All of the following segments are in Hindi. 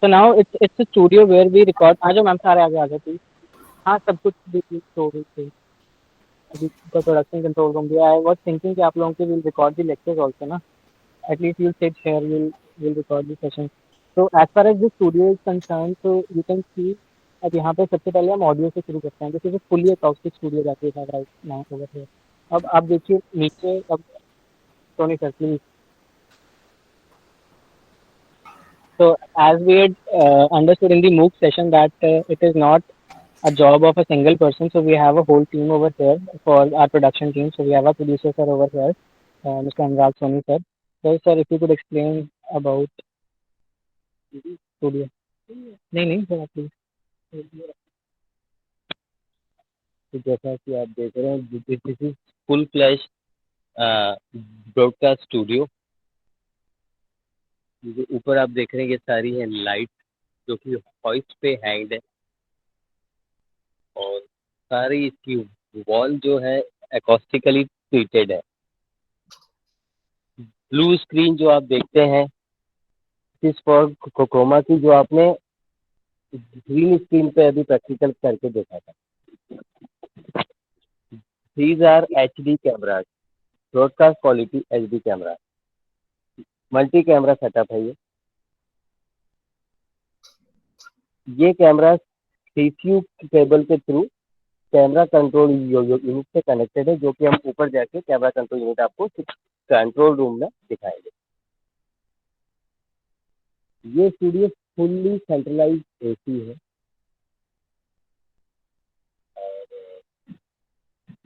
So now it's a studio where we record. आ जाओ मैम, सारे आगे आ जाओ प्लीज। हाँ, सब कुछ तो भी अभी तो प्रोडक्शन कंट्रोल रूम भी। आई वाज थिंकिंग कि आप लोगों के will record the lectures also ना। At least you'll sit here, you'll record the session. So as far as the studio is concerned, so you can see अब यहाँ पे सबसे पहले हम ऑडियो से शुरू करते हैं। This is a fully acoustic studio that we have right now over here. अब आप देखिए नीचे, अब Soni sir please. So as we had understood in the MOOC session that it is not a job of a single person. So we have a whole team over here for our production team. So we have a producer sir over here, Mr. Anurag Soni sir. So sir, if you could explain about studio. नहीं नहीं सर आप प्लीज। तो जैसा कि आप देख रहे हैं, this is full flash broadcast studio. जो ऊपर आप देख रहे हैं, ये सारी है लाइट जो कि हॉइस्ट पे हैंग्ड है, और सारी इसकी वॉल जो है एकॉस्टिकली ट्रीटेड है। ब्लू स्क्रीन जो आप देखते हैं, इस फॉर क्रोमा की जो आपने ग्रीन स्क्रीन पे अभी प्रैक्टिकल करके देखा था। These are HD cameras, broadcast quality HD camera, multi camera setup है ये कैमरा CPU केबल के थ्रू कैमरा कंट्रोल यूनिट से कनेक्टेड है, जो कि हम ऊपर जाके कैमरा कंट्रोल यूनिट आपको कंट्रोल रूम में दिखाएंगे। ये स्टूडियो फुल्ली सेंट्रलाइज AC है।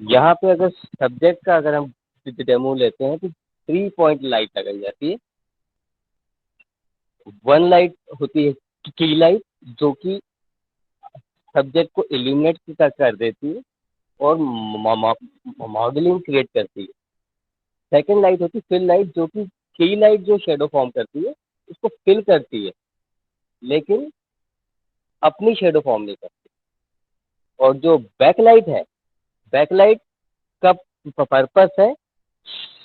यहाँ पे अगर सब्जेक्ट का अगर हम डेमो लेते हैं तो 3 पॉइंट लाइट लगाई जाती है। 1 लाइट होती है की लाइट, जो कि सब्जेक्ट को इल्यूमिनेट कर देती है और मॉडलिंग क्रिएट करती है। सेकेंड लाइट होती है फिल लाइट, जो कि की लाइट जो शेडो फॉर्म करती है उसको फिल करती है, लेकिन अपनी शेडो फॉर्म नहीं करती। और जो बैकलाइट है, बैकलाइट का पर्पस है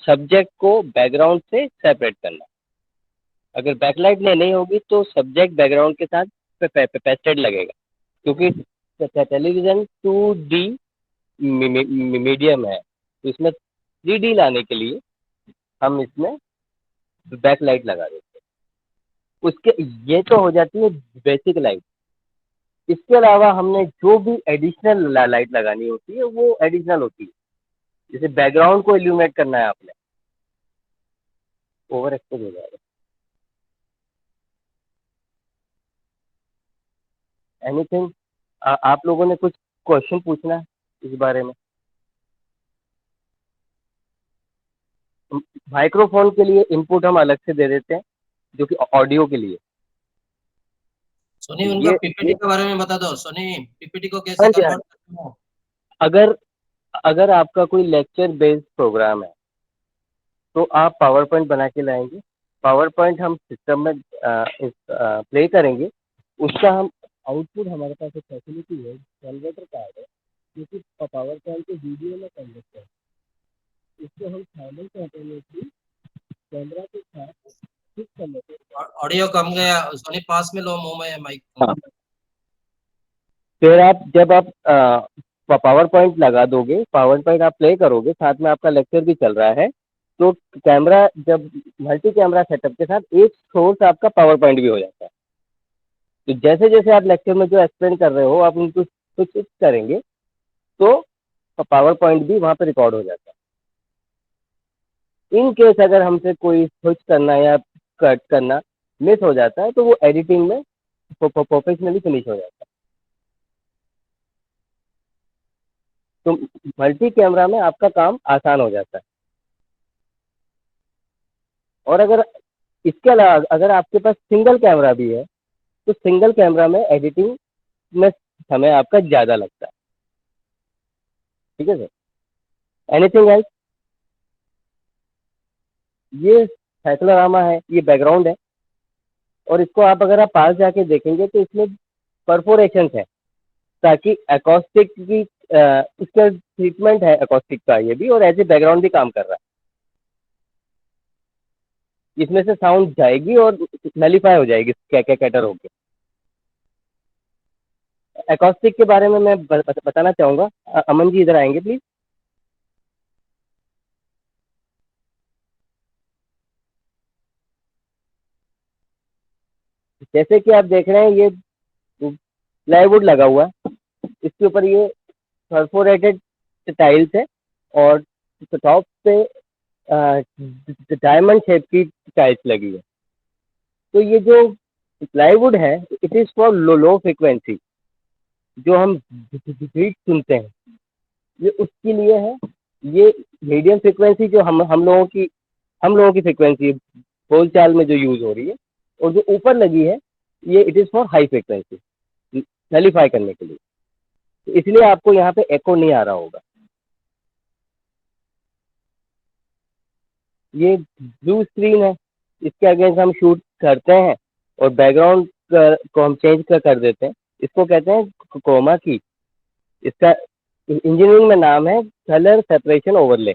सब्जेक्ट को बैकग्राउंड से सेपरेट करना। अगर बैकलाइट नहीं होगी तो सब्जेक्ट बैकग्राउंड के साथ पेस्टेड लगेगा, क्योंकि टेलीविजन 2D मीडियम है, तो इसमें 3D लाने के लिए हम इसमें बैकलाइट लगा देते हैं। उसके ये तो हो जाती है बेसिक लाइट। इसके अलावा हमने जो भी एडिशनल लाइट लगानी होती है वो एडिशनल होती है। जैसे बैकग्राउंड को इल्यूमिनेट करना है आपने, ओवर एक्सपोज हो जाएगा। एनीथिंग, आप लोगों ने कुछ क्वेश्चन पूछना है इस बारे में? माइक्रोफोन के लिए इनपुट हम अलग से दे देते हैं, जो कि ऑडियो के लिए। सोनी उनका पीपीटी के बारे में बता दो। सोनी, पीपीटी को कैसे हाँ जी, कन्वर्ट करते हो? अगर आपका कोई लेक्चर बेस्ड प्रोग्राम है तो आप पावर पॉइंट बना के लाएंगे। पावर पॉइंट हम सिस्टम में प्ले करेंगे। उसका हम आउटपुट, हमारे पास एक फैसिलिटी है, कन्वर्टर कार्ड है, क्योंकि पावर पॉइंट को वीडियो में कन्वर्ट करते हैं। इसको हम साइमल्टेनियसली कैमरा के साथ फिक्स कर लेते हैं। ऑडियो कम गया सोनी, पास में लो मुंह में माइक। हाँ, फिर जब आप पावर पॉइंट लगा दोगे, पावर पॉइंट आप प्ले करोगे, साथ में आपका लेक्चर भी चल रहा है, तो कैमरा जब मल्टी कैमरा सेटअप के साथ एक सोर्स आपका पावर पॉइंट भी हो जाता है। तो जैसे जैसे आप लेक्चर में जो एक्सप्लेन कर रहे हो, आप उनको स्विच करेंगे तो पावर पॉइंट भी वहाँ पे रिकॉर्ड हो जाता है। इन केस अगर हमसे कोई स्विच करना या कट करना मिस हो जाता है तो वो एडिटिंग में प्रोफेशनली फिनिश हो जाता है। तो मल्टी कैमरा में आपका काम आसान हो जाता है। और अगर इसके अलावा अगर आपके पास सिंगल कैमरा भी है तो सिंगल कैमरा में एडिटिंग में समय आपका ज़्यादा लगता है। ठीक है सर, एनीथिंग एल्स? ये साइक्लोरामा है, ये बैकग्राउंड है, और इसको अगर आप पास जाके देखेंगे तो इसमें परफोरेशंस है, ताकि एकॉस्टिक की इसका ट्रीटमेंट है एकॉस्टिक का ये भी, और एज ए बैकग्राउंड भी काम कर रहा है। इसमें से साउंड जाएगी और नलीफाई हो जाएगी कैटर होके। एकॉस्टिक के बारे में मैं बताना चाहूँगा। अमन जी इधर आएंगे प्लीज। जैसे कि आप देख रहे हैं ये प्लाईवुड लगा हुआ है, इसके ऊपर ये परफोरेटेड टाइल्स है और टॉप पे डायमंड शेप की टाइल्स लगी है। तो ये जो प्लाईवुड है it is for low frequency, जो हम बीट सुनते हैं ये उसके लिए है। ये मीडियम फ्रिक्वेंसी जो हम लोगों की फ्रिक्वेंसी बोलचाल में जो यूज हो रही है, और जो ऊपर लगी है ये it is for high frequency, nullify करने के लिए। तो इसलिए आपको यहाँ पे एको नहीं आ रहा होगा। ये ब्लू स्क्रीन है, इसके अगेंस्ट हम शूट करते हैं और बैकग्राउंड को हम चेंज कर देते हैं। इसको कहते हैं क्रोमा की। इसका इंजीनियरिंग में नाम है colour separation overlay.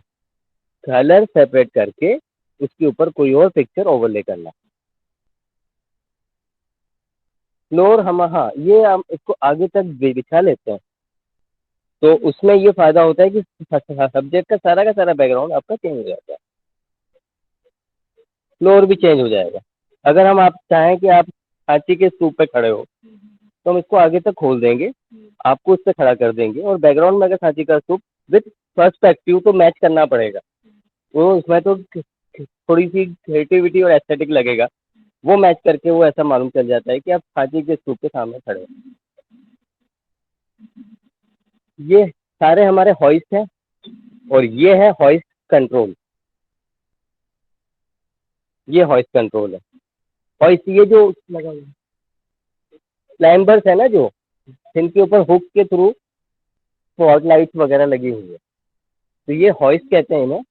Colour separate करके उसके ऊपर कोई और पिक्चर ओवरले करना। फ्लोर हाँ ये हम इसको आगे तक बिछा लेते हैं, तो उसमें ये फायदा होता है कि सब्जेक्ट का सारा बैकग्राउंड आपका चेंज हो जाता है, फ्लोर भी चेंज हो जाएगा। अगर हम आप चाहें कि आप हाथी के स्तूप पे खड़े हो तो हम इसको आगे तक खोल देंगे, आपको उस पर खड़ा कर देंगे, और बैकग्राउंड में अगर हाथी का स्तूप विथ पर्सपेक्टिव तो मैच करना पड़ेगा। वो उसमें तो थोड़ी सी क्रिएटिविटी और एस्थेटिक लगेगा, वो मैच करके वो ऐसा मालूम चल जाता है कि आप हाथी के स्तूप के सामने खड़े हो। ये सारे हमारे हॉइस्ट हैं और ये है हॉइस्ट कंट्रोल। ये हॉइस्ट कंट्रोल है। हॉइस्ट ये जो लगा हुआ क्लाइंबर्स है ना, जो जिनके ऊपर हुक के थ्रू स्पॉट लाइट्स वगैरह लगी हुई है, तो ये हॉइस्ट कहते हैं इन्हें।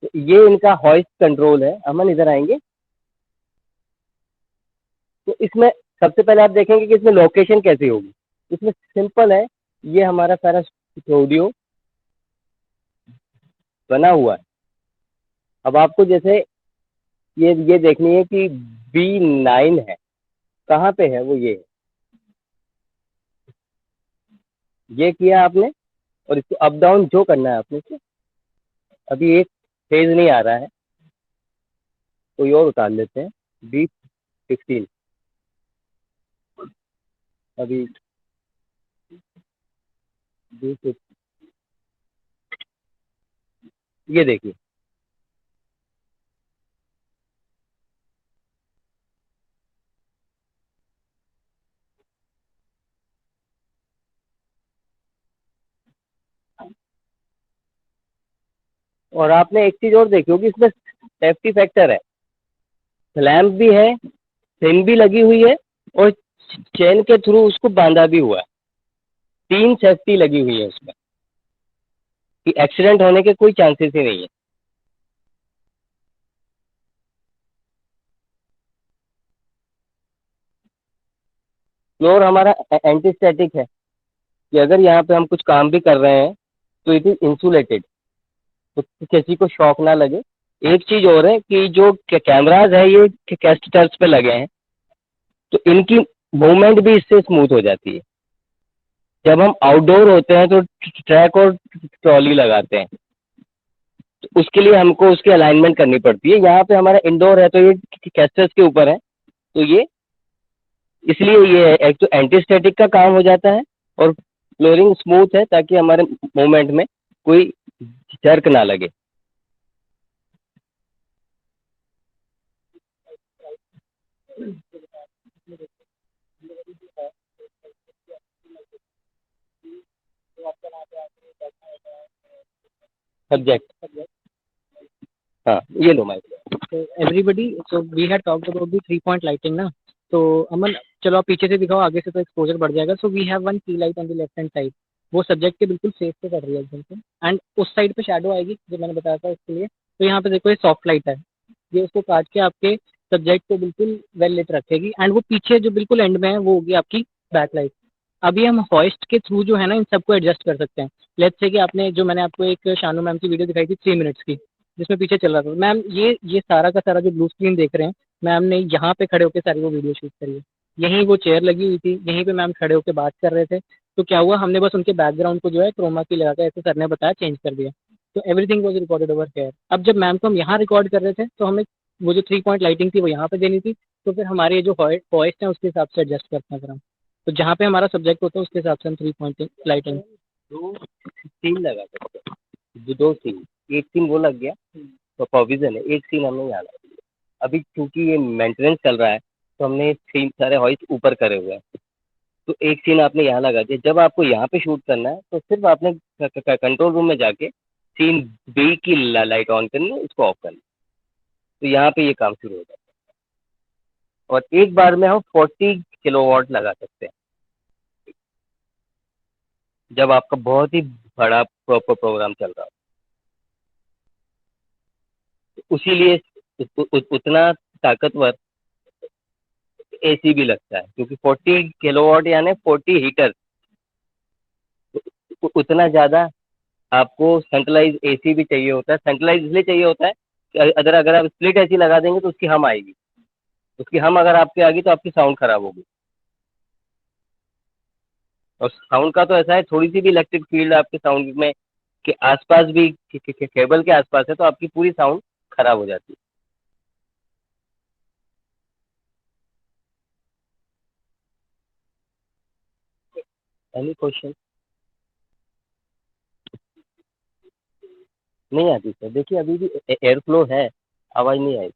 तो ये इनका हॉइस्ट कंट्रोल है। अमन इधर आएंगे। तो इसमें सबसे पहले आप देखेंगे कि इसमें लोकेशन कैसी होगी। इसमें सिंपल है, ये हमारा सारा स्टूडियो बना हुआ है। अब आपको जैसे ये देखनी है कि B9 है, कहाँ पे है वो, ये किया आपने, और इसको अप डाउन जो करना है आपने से। अभी एक फेज नहीं आ रहा है, कोई और उतार लेते हैं। B15 अभी B15 ये देखिए। और आपने एक चीज और देखी होगी, इसमें सेफ्टी फैक्टर है। लैंप भी है, पिन भी लगी हुई है, और चेन के थ्रू उसको बांधा भी हुआ है। 3 सेफ्टी लगी हुई है उसमें, कि एक्सीडेंट होने के कोई चांसेस ही नहीं है। फ्लोर हमारा एंटी स्टैटिक है, कि अगर यहाँ पे हम कुछ काम भी कर रहे हैं तो इट इज इंसुलेटेड, तो किसी को शॉक ना लगे। एक चीज और है कि जो कैमराज है ये कैस्टर्स पे लगे हैं, तो इनकी मूवमेंट भी इससे स्मूथ हो जाती है। जब हम आउटडोर होते हैं तो ट्रैक और ट्रॉली लगाते हैं, तो उसके लिए हमको उसकी अलाइनमेंट करनी पड़ती है। यहाँ पे हमारा इंडोर है तो ये कैस्टर्स के ऊपर है, तो ये इसलिए ये एक तो एंटी स्टैटिक का काम हो जाता है, और फ्लोरिंग स्मूथ है ताकि हमारे मूवमेंट में कोई जर्क ना लगे। सब्जेक्ट, हाँ ये लो mic. So everybody, so we had talked about the 3 point lighting ना। तो अमन चलो आप पीछे से दिखाओ, आगे से तो एक्सपोजर बढ़ जाएगा। सो वी हैव वन की light on the left hand side, वो सब्जेक्ट के बिल्कुल फेस पे पड़ रही है एकदम से, एंड उस साइड पे शैडो आएगी जो मैंने बताया था उसके लिए। तो यहाँ पे देखो ये सॉफ्ट लाइट है, ये उसको काट के आपके सब्जेक्ट को बिल्कुल वेल लिट रखेगी, एंड वो पीछे जो बिल्कुल एंड में है वो होगी आपकी बैक लाइट। अभी हम हॉइस्ट के थ्रू जो है ना इन सबको एडजस्ट कर सकते हैं। लेट्स से कि आपने जो मैंने आपको एक शानू मैम की वीडियो दिखाई थी 3 मिनट्स की, जिसमें पीछे चल रहा था। मैम ये सारा का सारा जो ब्लू स्क्रीन देख रहे हैं, मैम ने यहाँ पे खड़े होकर सारी वो वीडियो शूट करी है। यहीं वो चेयर लगी हुई थी, यहीं पे मैम खड़े होकर बात कर रहे थे। तो क्या हुआ, हमने बस उनके बैकग्राउंड को जो है क्रोमा की लगा के, ऐसे सर ने बताया, चेंज कर दिया। तो everything was recorded over here. अब जब मैम को हम यहाँ रिकॉर्ड कर रहे थे, तो हमें वो जो 3 पॉइंट लाइटिंग थी वो यहाँ पे देनी थी। तो फिर हमारे जो वॉइस है उसके हिसाब से एडजस्ट करते हैं फिर हम। तो जहाँ पे हमारा सब्जेक्ट होता है उसके हिसाब से हम 3 पॉइंट लाइटिंग। दो सीन लगा सकते हैं, दो सीन, एक सीन वो लग गया तो प्रोविजन है, एक सीन हमने यहाँ लगा दिया। अभी क्योंकि ये मेंटेनेंस चल रहा है तो हमने सीन सारे हॉइस ऊपर करे हुए हैं, तो एक सीन आपने यहाँ लगा दिया। जब आपको यहाँ पे शूट करना है तो सिर्फ आपने कंट्रोल रूम में जाके सीन बी की लाइट ऑन करनी है, इसको ऑफ करना है। तो यहाँ पे ये काम शुरू हो जाता है और एक बार में हम 40 किलोवाट लगा सकते हैं जब आपका बहुत ही बड़ा प्रॉपर प्रोग्राम चल रहा हो। उसी लिए उतना ताकतवर एसी भी लगता है, क्योंकि 40 किलोवाट यानी 40 हीटर, उतना ज़्यादा आपको सेंट्रलाइज एसी भी चाहिए होता है। सेंट्रलाइज इसलिए चाहिए होता है कि अगर आप स्प्लिट एसी लगा देंगे तो उसकी हम आएगी, उसकी हम अगर आपके आ गई तो आपकी साउंड खराब होगी। और साउंड का तो ऐसा है, थोड़ी सी भी इलेक्ट्रिक फील्ड आपके साउंड में के आसपास भी, केबल के आसपास है, तो आपकी पूरी साउंड खराब हो जाती है। Any question? नहीं आती सर, देखिए अभी भी एयर फ्लो है, आवाज़ नहीं आई।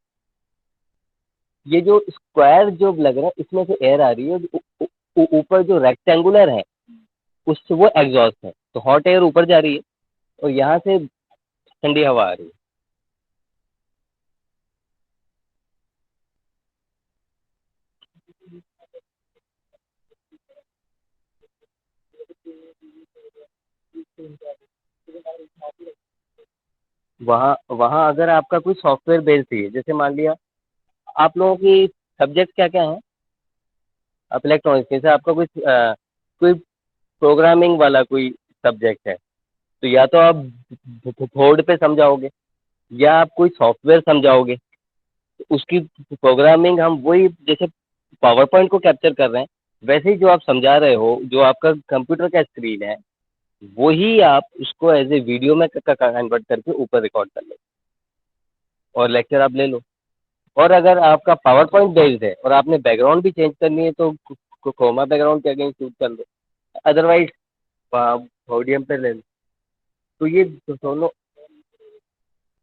ये जो स्क्वायर जो लग रहा है इसमें से एयर आ रही है, ऊपर जो रेक्टेंगुलर है उससे वो एग्जॉस्ट है, तो हॉट एयर ऊपर जा रही है और यहाँ से ठंडी हवा आ रही है। वहाँ वहाँ अगर आपका कोई सॉफ्टवेयर बेस्ड है, जैसे मान लिया आप लोगों की सब्जेक्ट क्या क्या है, आप इलेक्ट्रॉनिक्स, जैसे आपका कोई प्रोग्रामिंग वाला कोई सब्जेक्ट है, तो या तो आप बोर्ड पे समझाओगे या आप कोई सॉफ्टवेयर समझाओगे। तो उसकी प्रोग्रामिंग हम वही, जैसे पावर पॉइंट को कैप्चर कर रहे हैं, वैसे ही जो आप समझा रहे हो, जो आपका कंप्यूटर का स्क्रीन है, वही आप उसको एज ए वीडियो में कन्वर्ट करके ऊपर रिकॉर्ड कर लो और लेक्चर आप ले लो। और अगर आपका पावर पॉइंट बेस्ड है और आपने बैकग्राउंड भी चेंज करनी है तो क्रोमा बैकग्राउंड के अगेंस्ट शूट कर लो, अदरवाइज पोडियम पे ले लो। तो ये दोनों,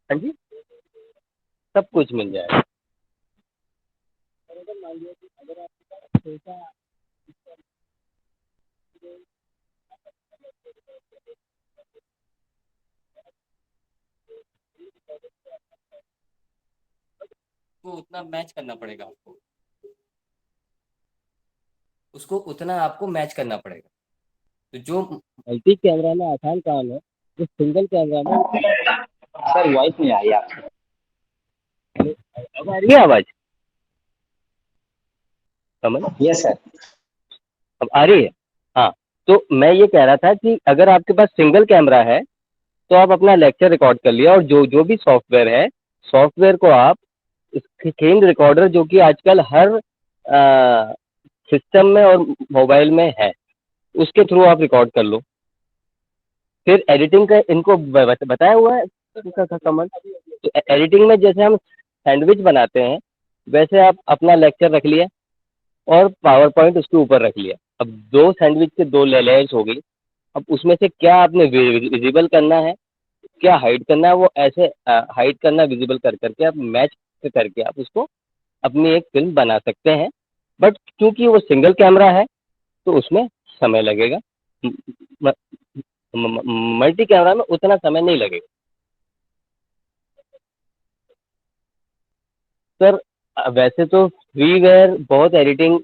हाँ जी, सब कुछ मिल जाएगा। वो उतना मैच करना पड़ेगा आपको, उसको उतना आपको मैच करना पड़ेगा। तो जो मल्टी कैमरा में आसान काम है, जो सिंगल कैमरा में। सर वॉइस नहीं आ रही आपकी, अब आ रही है आवाज? समझ? Yes sir. अब आ रही है? हाँ। तो मैं ये कह रहा था कि अगर आपके पास सिंगल कैमरा है तो आप अपना लेक्चर रिकॉर्ड कर लिया, और जो जो भी सॉफ्टवेयर है, सॉफ्टवेयर को आप स्क्रीन रिकॉर्डर जो कि आजकल हर सिस्टम में और मोबाइल में है, उसके थ्रू आप रिकॉर्ड कर लो। फिर एडिटिंग का इनको बताया हुआ है इनका कमल। तो एडिटिंग में जैसे हम सैंडविच बनाते हैं, वैसे आप अपना लेक्चर रख लिया और पावर पॉइंट उसके ऊपर रख लिया। अब दो सैंडविच के दो लेयर्स हो गई। अब उसमें से क्या आपने विजिबल करना है, क्या हाइड करना है, वो ऐसे हाइड करना, विजिबल कर करके आप मैच करके आप उसको अपनी एक फिल्म बना सकते हैं। बट क्योंकि वो सिंगल कैमरा है तो उसमें समय लगेगा, मल्टी कैमरा में उतना समय नहीं लगेगा। सर वैसे तो फ्रीवेयर बहुत एडिटिंग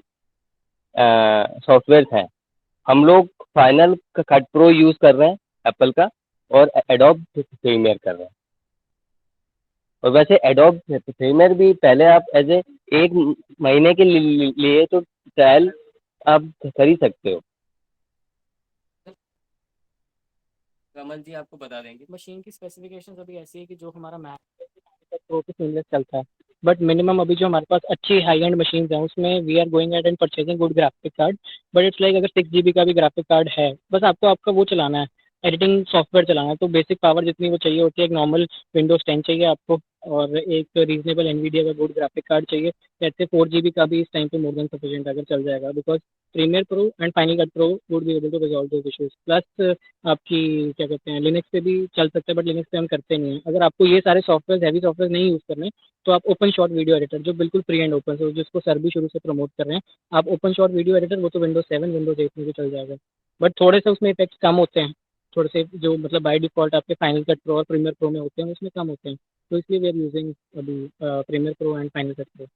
सॉफ्टवेयर हैं। हम लोग फाइनल कट प्रो यूज़ कर रहे हैं एप्पल का, और एडोब प्रीमियर कर रहे हैं। और वैसे एडोब प्रीमियर भी पहले आप एज ए एक महीने के लिए तो ट्रायल आप कर ही सकते हो। कमल जी आपको बता देंगे। मशीन की स्पेसिफिकेशन अभी ऐसी है कि जो हमारा मैक प्रो पे सीमलेस चलता है, बट मिनिमम अभी जो हमारे पास अच्छी हाई एंड मशीन हैं उसमें we are going at and purchasing good graphic card. But it's like अगर 6 GB का भी ग्राफिक कार्ड है, बस आपको आपका वो चलाना है, एडिटिंग सॉफ्टवेयर चलाना है, तो बेसिक पावर जितनी वो चाहिए होती है, एक नॉर्मल विंडोज 10 चाहिए आपको, और एक रीजनेबल एनवीडिया का गुड ग्राफिक कार्ड चाहिए। जैसे 4 GB का भी इस टाइम पे मोर देन सफिशिएंट अगर चल जाएगा, because Premiere Pro and Final Cut Pro would be able to resolve those issues. Plus आपकी क्या कहते हैं, लिनक्स पे भी चल सकता है, बट लिनक्स पे हम करते नहीं है। अगर आपको ये सारे सॉफ्टवेयर हैवी सॉफ्टवेयर नहीं यूज़ करने, तो आप ओपन शॉट वीडियो एडिटर, जो बिल्कुल फ्री एंड ओपन सोर्स, जिसको सर भी शुरू से प्रमोट कर रहे हैं, आप ओपन शॉट वीडियो एडिटर, वो तो विंडोज 7 विंडोज 8 में भी चल जाएगा। बट थोड़े से उसमें इफेक्ट्स कम होते हैं, थोड़े से जो मतलब बाय डिफॉल्ट आपके फाइनल कट प्रो और प्रीमियर प्रो में होते हैं उसमें कम होते हैं। तो इसलिए वी आर यूजिंग अभी Premiere Pro and Final Cut Pro.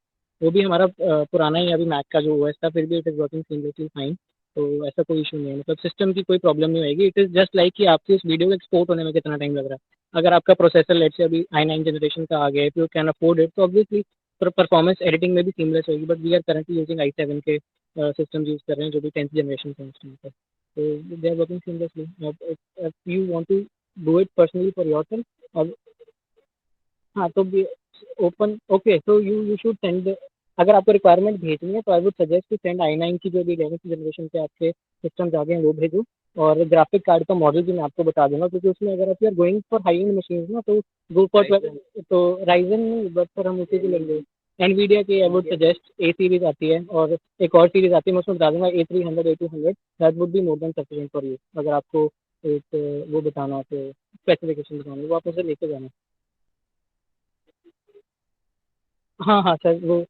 वो भी हमारा पुराना ही अभी मैक का जो ओएस था, फिर भी it is working seamlessly fine. तो ऐसा कोई इशू नहीं है, मतलब सिस्टम की कोई प्रॉब्लम नहीं होगी। इट इज़ जस्ट लाइक कि आपकी उस वीडियो को एक्सपोर्ट होने में कितना टाइम लग रहा है। अगर आपका प्रोसेसर लेट से अभी i9 जनरेशन का आ गया, if you can afford it, तो ऑब्वियसली परफॉर्मेंस एडिटिंग में भी सीमलेस होगी। But we are currently using i7 के सिस्टम यूज़ कर रहे हैं, जो भी 10th जनरेशन के हैं उस टाइम पर। तो they are working seamlessly. If you want to do it personally for yourself, अब हाँ तो भी ओपन ओके, तो यू शुड सेंड, अगर आपको रिक्वायरमेंट भेजनी है तो I would suggest to send i9 की जो भी 11th जनरेशन के आपके सिस्टम आ गए हैं वो भेजो। और ग्राफिक कार्ड का मॉडल भी मैं आपको बता दूंगा, क्योंकि उसमें अगर आप going for high and machine ना, तो गो फॉर तो राइजन नहीं, बट सर हम उसी की लेंगे। एनवीडिया की आई वुड सजेस्ट ए सीरीज आती है, और एक और सीरीज आती है, मैं उसमें बता दूंगा A300 A200, that would be more than sufficient for you. अगर आपको एक वो बताना हो तो स्पेसिफिकेशन बताना, वो आप उसे लेके जाना। हाँ हाँ सर, वो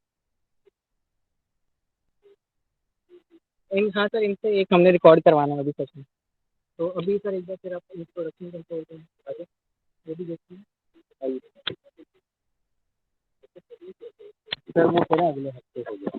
हाँ सर, इनसे एक हमने रिकॉर्ड करवाना है अभी सच में। तो अभी सर एक बार फिर आप प्रोडक्शन कंट्रोल को आगे वो भी देखते हैं। आइए। सर वो थोड़ा अगले हफ्ते हो गया।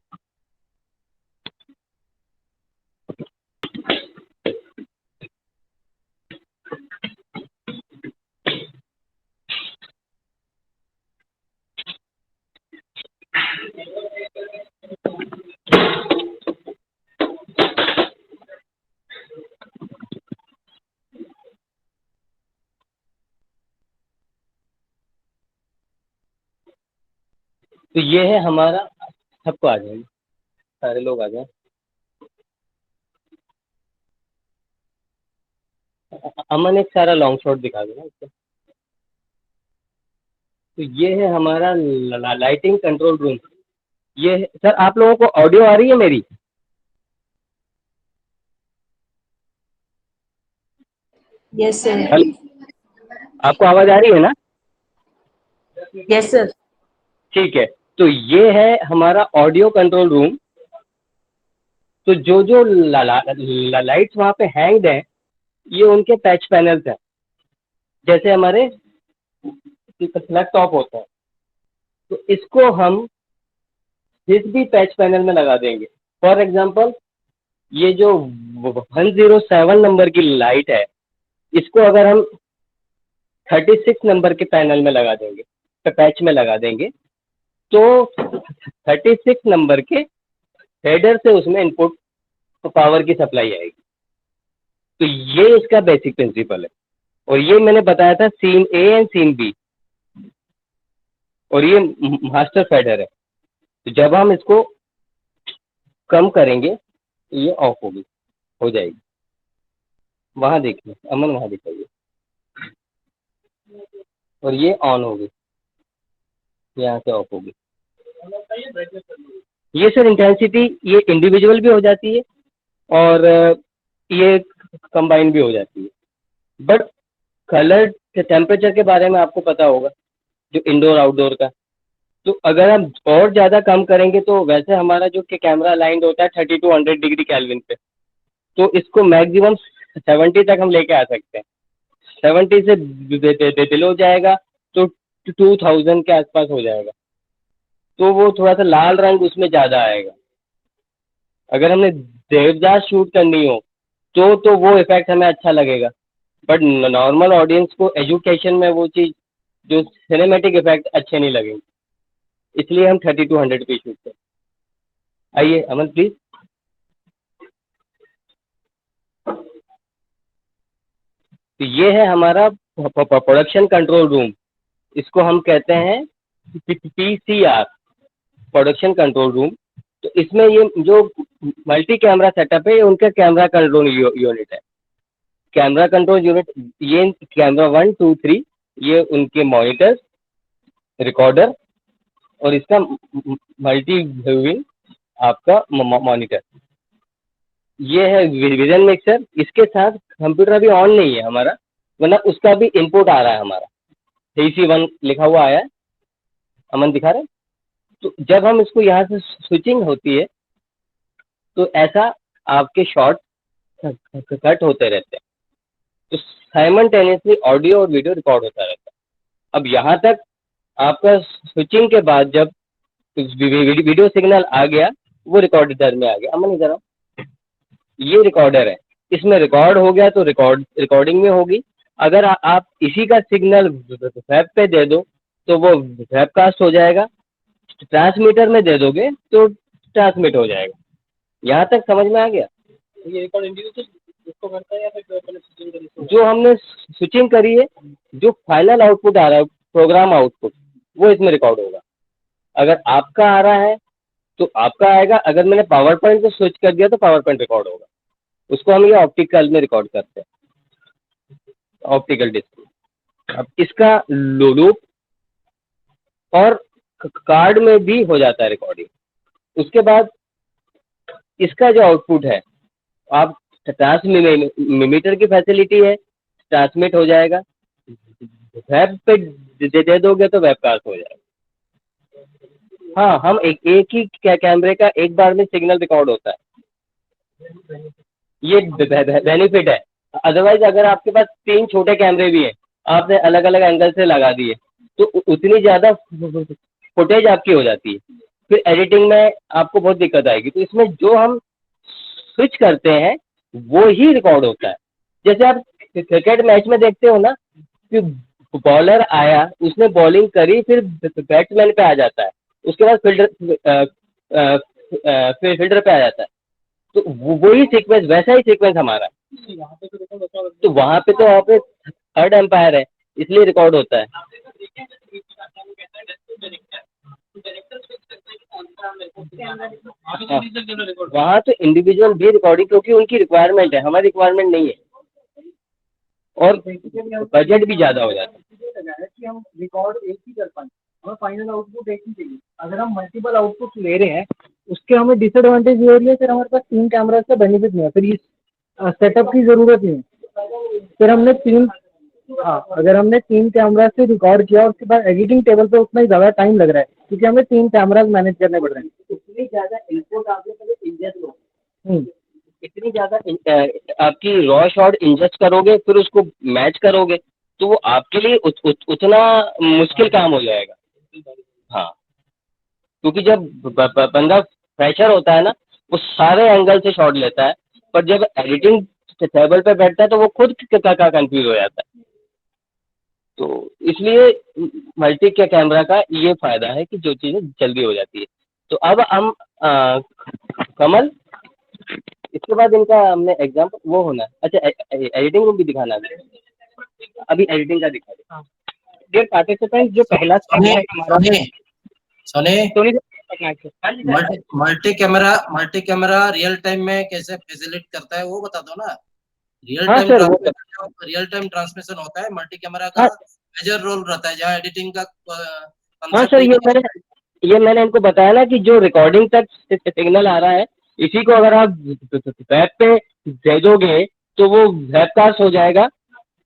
तो ये है हमारा, सबको आ जाएंगे, सारे लोग आ जाए। अमन एक सारा लॉन्ग शॉट दिखा देना इसको। तो ये है हमारा लाइटिंग कंट्रोल रूम। ये सर, आप लोगों को ऑडियो आ रही है मेरी? Yes sir. हेलो, आपको आवाज आ रही है ना? Yes sir. ठीक है, तो ये है हमारा ऑडियो कंट्रोल रूम। तो जो जो लाइट्स वहाँ पे हैंग्ड हैं, ये उनके पैच पैनल्स हैं, जैसे हमारे लैपटॉप होता है। तो इसको हम जिस भी पैच पैनल में लगा देंगे, फॉर एग्जांपल ये जो 107 नंबर की लाइट है, इसको अगर हम 36 नंबर के पैनल में लगा देंगे, पैच में लगा देंगे, तो 36 नंबर के हेडर से उसमें इनपुट पावर की सप्लाई आएगी। तो ये इसका बेसिक प्रिंसिपल है, और ये मैंने बताया था scene A and scene B, और ये मास्टर फेडर है। तो जब हम इसको कम करेंगे तो ये ऑफ होगी, हो जाएगी। वहां देखिए अमन, वहां दिखाइए, और ये ऑन होगी, यहाँ से ऑफ होगी। ये सर इंटेंसिटी ये इंडिविजुअल भी हो जाती है, और ये कंबाइन भी हो जाती है। बट कलर के टेम्परेचर के बारे में आपको पता होगा, जो इंडोर आउटडोर का। तो अगर हम और ज़्यादा कम करेंगे, तो वैसे हमारा जो कि कैमरा अलाइंड होता है 30 to 100 डिग्री केल्विन पे, तो इसको मैक्सिमम 70 तक हम लेके आ सकते हैं। 70 से बिलो जाएगा तो 2000 के आसपास हो जाएगा, तो वो थोड़ा सा लाल रंग उसमें ज़्यादा आएगा। अगर हमने देवदास शूट करनी हो तो वो इफेक्ट हमें अच्छा लगेगा, बट नॉर्मल ऑडियंस को एजुकेशन में वो चीज़, जो सिनेमेटिक इफेक्ट अच्छे नहीं लगेंगे, इसलिए हम 30 to 100 पे शूट करते हैं। आइए अमन प्लीज। तो ये है हमारा प्रोडक्शन कंट्रोल रूम, इसको हम कहते हैं पीसीआर, प्रोडक्शन कंट्रोल रूम। तो इसमें ये जो मल्टी कैमरा सेटअप है, ये उनका कैमरा कंट्रोल यूनिट है। कैमरा कंट्रोल यूनिट, ये कैमरा 1 2 3, ये उनके मॉनिटर, रिकॉर्डर, और इसका मल्टी व्यूइंग आपका मॉनिटर, ये है विजन मिक्सर। इसके साथ कंप्यूटर अभी ऑन नहीं है हमारा, वरना उसका भी इनपुट आ रहा है हमारा, 3C1 लिखा हुआ आया है, अमन दिखा रहे हैं। तो जब हम इसको यहाँ से स्विचिंग होती है तो ऐसा आपके शॉट कट होते रहते हैं, तो साइमल्टेनियसली ऑडियो और वीडियो रिकॉर्ड होता रहता है। अब यहाँ तक आपका स्विचिंग के बाद जब वीडियो सिग्नल आ गया, वो रिकॉर्डर में आ गया। अमन इधर आओ, ये रिकॉर्डर है, इसमें रिकॉर्ड हो गया तो रिकॉर्डिंग में होगी। अगर आप इसी का सिग्नल वेब पे दे दो तो वो वेबकास्ट हो जाएगा, ट्रांसमीटर में दे दोगे तो ट्रांसमिट हो जाएगा। यहाँ तक समझ में आ गया? ये रिकॉर्ड इंडिविजुअल इसको करता है या फिर जो अपने स्विचिंग करी जो हमने स्विचिंग करी है, जो फाइनल आउटपुट आ रहा है, प्रोग्राम आउटपुट, वो इसमें रिकॉर्ड होगा। अगर आपका आ रहा है तो आपका आएगा, अगर मैंने पावर पॉइंट को स्विच कर दिया तो पावर पॉइंट रिकॉर्ड होगा। उसको हम ये ऑप्टिकल में रिकॉर्ड करते हैं, ऑप्टिकल डिस्क। अब इसका लूप और कार्ड में भी हो जाता है रिकॉर्डिंग। उसके बाद इसका जो आउटपुट है, आप ट्रांसमीटर की फैसिलिटी है, ट्रांसमिट हो जाएगा। वेब पे दे दोगे तो वेबकास्ट हो जाएगा। हाँ, हम एक ही कैमरे का एक बार में सिग्नल रिकॉर्ड होता है, ये बेनिफिट है। अदरवाइज अगर आपके पास 3 छोटे कैमरे भी हैं, आपने अलग अलग एंगल से लगा दिए, तो उतनी ज़्यादा फुटेज आपकी हो जाती है, फिर एडिटिंग में आपको बहुत दिक्कत आएगी। तो इसमें जो हम स्विच करते हैं वो ही रिकॉर्ड होता है। जैसे आप क्रिकेट मैच में देखते हो ना कि बॉलर आया, उसने बॉलिंग करी, फिर बैट्समैन पे आ जाता है, उसके बाद फील्डर पे आ जाता है, तो वही सीक्वेंस, वैसा ही सीक्वेंस हमारा है। तो वहाँ पे तो आप थर्ड एम्पायर है, इसलिए रिकॉर्ड होता है। वहाँ तो इंडिविजुअल भी रिकॉर्डिंग, क्योंकि उनकी रिक्वायरमेंट है, हमारी रिक्वायरमेंट नहीं है, और बजट भी ज़्यादा हो जाता है कि हम रिकॉर्ड एक ही कर पाए, हमें फाइनल आउटपुट एक ही चाहिए। अगर हम मल्टीपल आउटपुट ले रहे हैं, उसके हमें डिसएडवांटेज ये हो रही है, फिर हमारे पास 3 कैमरास का बेनिफिट नहीं है, फिर इस सेटअप की ज़रूरत नहीं है। फिर हमने 3 अगर हमने 3 कैमरा से रिकॉर्ड किया, उसके बाद एडिटिंग टेबल पे उतना ही ज़्यादा टाइम लग रहा है, क्योंकि हमें 3 कैमराज मैनेज करने पड़ रहे हैं। इतनी ज़्यादा इनपुट आपने कभी इंजेस्ट हो, इतनी ज़्यादा आपकी रॉ शॉट इंजेस्ट करोगे, फिर उसको मैच करोगे, तो वो आपके लिए उतना मुश्किल काम हो जाएगा। हाँ, क्योंकि जब बंदा फ्रेशर होता है ना, वो सारे एंगल से शॉट लेता है, पर जब एडिटिंग टेबल पे बैठता है तो वो खुद का कंफ्यूज हो जाता है। तो इसलिए मल्टी के कैमरा का ये फायदा है कि जो चीज़ें जल्दी हो जाती है। तो अब हम कमल, इसके बाद इनका हमने एग्जाम वो होना है। अच्छा, एडिटिंग रूम भी दिखाना है, अभी एडिटिंग का दिखा दे। डियर पार्टिसिपेंट, जो पहला सोनी है हमारा, Sony Sony multi camera real time में कैसे फैसिलिट करता है वो बता दो ना। हाँ सर, वो रियल टाइम ट्रांसमिशन होता है, मल्टी कैमरा का मेजर रोल रहता है, जहाँ एडिटिंग का हाँ concept सर, ये मैंने इनको बताया ना कि जो रिकॉर्डिंग तक सिग्नल आ रहा है, इसी को अगर आप वेब पे दे दोगे तो वो वेबकास्ट हो जाएगा,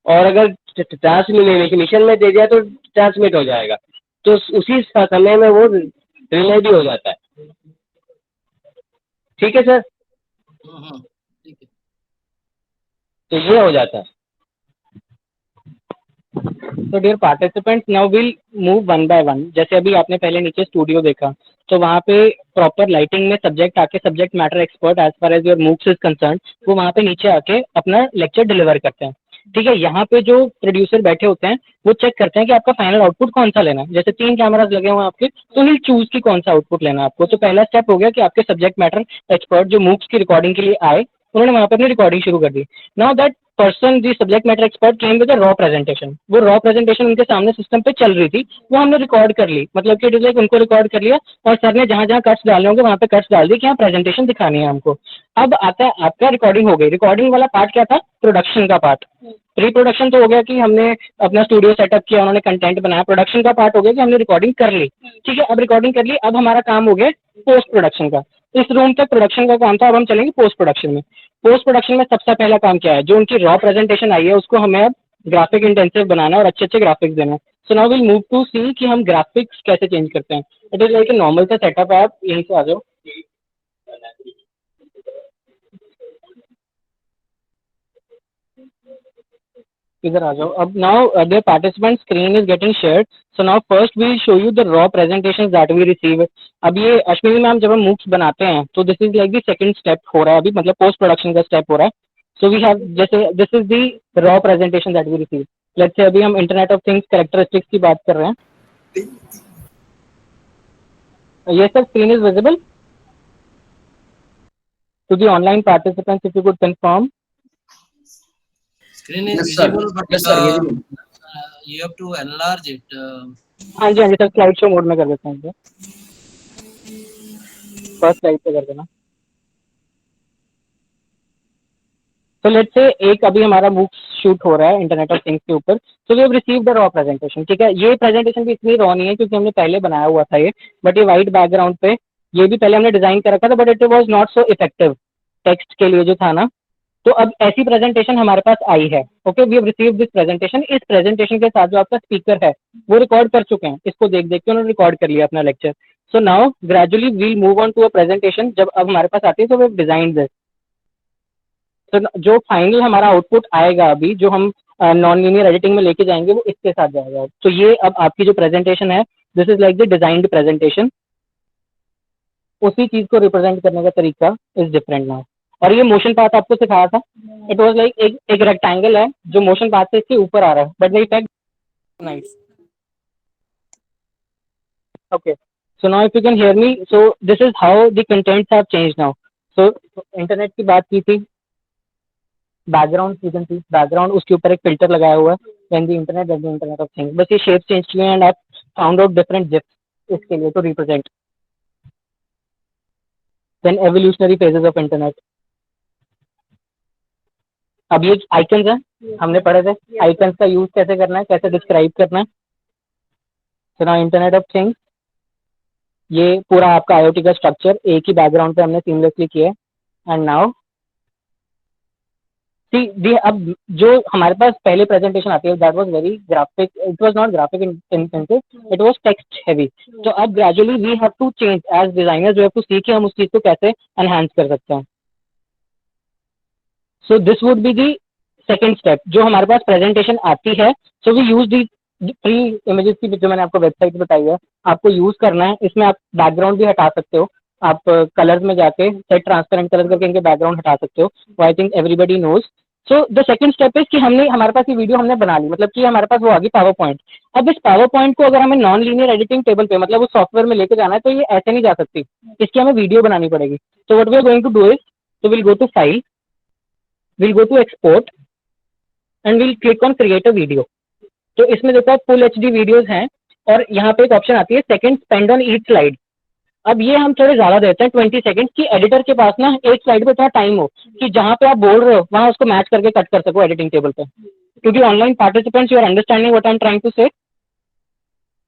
और अगर ट्रांसमिशन में दे दिया तो ट्रांसमिट हो जाएगा, तो उसी समय में वो रिले भी हो जाता है। ठीक है सर, ठीक है। तो ये हो जाता है। तो dear participants, now will move one by one. जैसे अभी आपने पहले नीचे स्टूडियो देखा, तो वहाँ पे प्रॉपर लाइटिंग में सब्जेक्ट आके, subject matter expert as far as your moves is concern, वो वहाँ पे नीचे आके अपना लेक्चर डिलीवर करते हैं। ठीक है, यहाँ पे जो प्रोड्यूसर बैठे होते हैं वो चेक करते हैं कि आपका फाइनल आउटपुट कौन सा लेना है। जैसे 3 कैमराज लगे हुए हैं आपके, तो ही चूज की कौन सा आउटपुट लेना है आपको। तो पहला स्टेप हो गया कि आपके सब्जेक्ट मैटर एक्सपर्ट जो मूव्स की रिकॉर्डिंग के लिए आए, उन्होंने वहाँ पर अपनी रिकॉर्डिंग शुरू कर दी। Now that person the subject matter expert came with a raw presentation. वो रॉ प्रेजेंटेशन उनके सामने सिस्टम पे चल रही थी, वो हमने रिकॉर्ड कर ली, मतलब कि इट इज लाइक उनको रिकॉर्ड कर लिया और सर ने जहां जहां कट्स डालने होंगे वहां पे कट्स डाल दी कि हाँ प्रेजेंटेशन दिखानी है हमको। अब आता है आपका रिकॉर्डिंग हो गई। रिकॉर्डिंग वाला पार्ट क्या था? प्रोडक्शन का पार्ट। प्री प्रोडक्शन तो हो गया कि हमने अपना स्टूडियो सेटअप किया, उन्होंने कंटेंट बनाया। प्रोडक्शन का पार्ट हो गया कि हमने रिकॉर्डिंग कर ली, ठीक है। अब रिकॉर्डिंग कर ली, अब हमारा काम हो गया पोस्ट प्रोडक्शन का। इस रूम तक प्रोडक्शन का काम था, अब हम चलेंगे पोस्ट प्रोडक्शन में। पोस्ट प्रोडक्शन में सबसे पहला काम क्या है? जो उनकी रॉ प्रेजेंटेशन आई है उसको हमें अब ग्राफिक इंटेंसिव बनाना और अच्छे अच्छे ग्राफिक्स देना है। So now will move to see कि हम ग्राफिक्स कैसे चेंज करते हैं। It is like a normal सा सेटअप है, आप यहीं से आ जाओ। इधर आ जाओ। अब now the participant screen is getting shared. So now first we show you the raw presentation that we receive. अब ये अश्विनी मैम जब हम मूक्स बनाते हैं तो this is like the second step हो रहा है अभी, मतलब पोस्ट प्रोडक्शन का स्टेप हो रहा है। सो वी हैव, जैसे this is the raw presentation that we receive. Let's say अभी हम इंटरनेट ऑफ थिंग्स कैरेक्टरिस्टिक्स की बात कर रहे हैं। ये sir screen is visible to the online participants, if you could confirm. Screen is Yes, sir. visible, but Yes, sir. Visible. you have to enlarge it. हाँ जी सर, स्लाइड शो मोड में कर देते हैं, फर्स्ट स्लाइड पे कर देना। तो लेट्स से एक अभी हमारा मूव शूट हो रहा है इंटरनेट ऑफ थिंग्स के ऊपर। So we have received the raw presentation, ठीक है। ये प्रेजेंटेशन भी इतनी रॉ नहीं है क्योंकि हमने पहले बनाया हुआ था ये, बट ये वाइट बैकग्राउंड पे, ये भी पहले हमने डिजाइन कर रखा था, but it was not so effective text के लिए जो था ना। तो अब ऐसी प्रेजेंटेशन हमारे पास आई है। Okay, we have received this presentation. इस प्रेजेंटेशन के साथ जो आपका स्पीकर है वो रिकॉर्ड कर चुके हैं, इसको देख देख के उन्होंने रिकॉर्ड कर लिया अपना lecture. So now gradually we'll move on to a presentation. जब अब हमारे पास आती है तो वी हैव डिजाइन्ड दिस। तो जो फाइनल हमारा आउटपुट आएगा अभी, जो हम नॉन लीनियर एडिटिंग में लेके जाएंगे, वो इसके साथ जाएगा। तो ये अब आपकी जो प्रेजेंटेशन है, this is like the designed presentation. उसी चीज को रिप्रेजेंट करने का तरीका इज डिफरेंट नाउ। और ये मोशन पाथ आपको सिखाया था, इट वाज लाइक एक रेक्टेंगल है जो मोशन पाथ से इसके ऊपर आ रहा है, but the effect nice. Okay, so now if you can hear me, so this is how the contents have changed now. So internet की बात की थी, background you can see background, उसके ऊपर एक फिल्टर लगाया हुआ है, then the internet of things. बस ये शेप चेंज किए एंड आप फाउंड आउट डिफरेंट जिप्स इसके लिए to represent. Then evolutionary phases of internet. अब ये आइकन्स है, हमने पढ़े थे आइकन्स का यूज कैसे करना है, कैसे डिस्क्राइब करना है। So now internet of things, ये पूरा आपका आईओटी का स्ट्रक्चर एक ही बैकग्राउंड पे हमने सीमलेसली किया है। एंड नाउ दी, अब जो हमारे पास पहले प्रेजेंटेशन आती है that was very graphic, it was not graphic intensive, it was text heavy. तो अब gradually we have to change as designers, we have to see कि हम उस चीज को कैसे एनहांस कर सकते हैं। So this would be the second step. जो हमारे पास प्रेजेंटेशन आती है, so we use the free images की जो मैंने आपको वेबसाइट बताई है, आपको यूज करना है। इसमें आप बैकग्राउंड भी हटा सकते हो, आप कलर्स में जाके सेट ट्रांसपेरेंट कलर करके इनके बैकग्राउंड हटा सकते हो। I think everybody knows. So the second step is कि हमने, हमारे पास ये वीडियो हमने बना ली, मतलब कि हमारे पास वो आ गई पावर पॉइंट। अब इस पावर पॉइंट को अगर हमें नॉन लीनियर एडिटिंग टेबल पे, मतलब उस सॉफ्टवेयर में लेके जाना है, तो ये ऐसे नहीं जा सकती, इसकी हमें वीडियो बनानी पड़ेगी। तो what we are going to do is, तो will go to file, will go to export and will click on create a video. तो इसमें देखो आप फुल एचडी वीडियोस हैं और यहाँ पे एक ऑप्शन आती है second spend on each slide. अब ये हम थोड़े ज्यादा देते हैं 20 सेकंड की, एडिटर के पास ना एक स्लाइड पे थोड़ा टाइम हो कि जहां पे आप बोल रहे हो वहां उसको मैच करके कट कर सको एडिटिंग टेबल पे। क्योंकि online participants, you are understanding what I am trying to say?